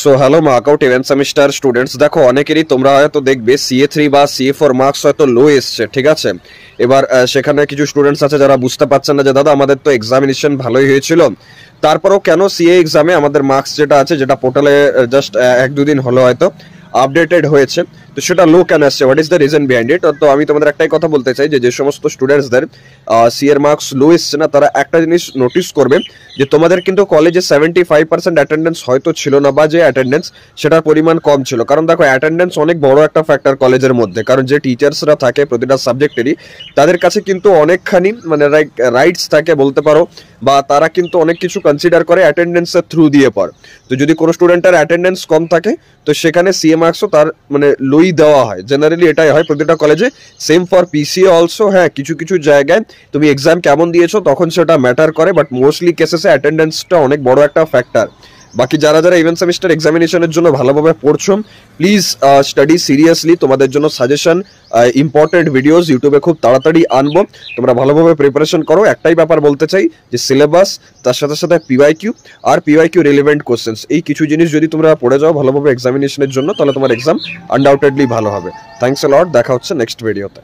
So hello মার্কআউট event semester students, দেখো অনেকেরই তোমরা হয়তো দেখবে CA3 বা CA4 মার্কস হয়তো লো এসছে, ঠিক আছে। এবার সেখানে কিছু স্টুডেন্টস আছে যারা বুঝতে পারছেন না যে দাদা আমাদের তো এক্সামিনেশন ভালোই হয়েছিল, তারপরেও কেন সিএ এক্সামে আমাদের মার্কস যেটা আছে, যেটা পোর্টালে জাস্ট এক দুদিন হলো হয়তো আপডেটেড হয়েছে, তো সেটা লো কেন আসছে, what is the reason behind it. তো আমি তোমাদের একটাই কথা বলতে চাই যে যে সমস্ত স্টুডেন্টসদের সি এর মার্কস লো এসছে না, তারা একটা জিনিস নোটিস করবে যে তোমাদের কিন্তু কলেজে 75% অ্যাটেন্ডেন্স হয়তো ছিল না, বা যে অ্যাটেন্ডেন্স সেটার পরিমাণ কম ছিল। কারণ দেখো অ্যাটেন্ডেন্স অনেক বড় একটা ফ্যাক্টর কলেজের মধ্যে, কারণ যে টিচার্সরা থাকে প্রতিটা সাবজেক্টেরই তাদের কাছে কিন্তু অনেকখানি মানে রাইটস থাকে বলতে পারো, বা তারা কিন্তু অনেক কিছু কনসিডার করে অ্যাটেন্ডেন্সের থ্রু দিয়ে পর। তো যদি কোনো স্টুডেন্টের অ্যাটেন্ডেন্স কম থাকে তো সেখানে সিএ মার্কসও তার মানে লোই দেওয়া হয়, জেনারেলি এটাই হয় প্রতিটা কলেজে। সেম ফর পিসিএ অলসো, হ্যাঁ কিছু কিছু জায়গায় তুমি এক্সাম কেমন দিয়েছো তখন সেটা ম্যাটার করে, বাট মোস্টলি কেসেসে অ্যাটেন্ডেন্সটা অনেক বড় একটা ফ্যাক্টর। বাকি যারা যারা ইভেন্ট সেমিস্টার এক্সামিনেশনের জন্য ভালোভাবে পড়ছো, প্লিজ স্টাডি সিরিয়াসলি। তোমাদের জন্য সাজেশন ইম্পর্টেন্ট ভিডিওস ইউটিউবে খুব তাড়াতাড়ি আনবো, তোমরা ভালোভাবে প্রিপারেশন করো। একটাই ব্যাপার বলতে চাই যে সিলেবাস, তার সাথে সাথে পিওয়াইকিউ আর পিওয়াইকিউ রিলেভেন্ট কোশ্চেন্স, এই কিছু জিনিস যদি তোমরা পড়ে যাও ভালোভাবে এক্সামিনেশনের জন্য, তাহলে তোমার এক্সাম আনডাউটেডলি ভালো হবে। থ্যাংকস আ লট, দেখা হচ্ছে নেক্সট ভিডিওতে।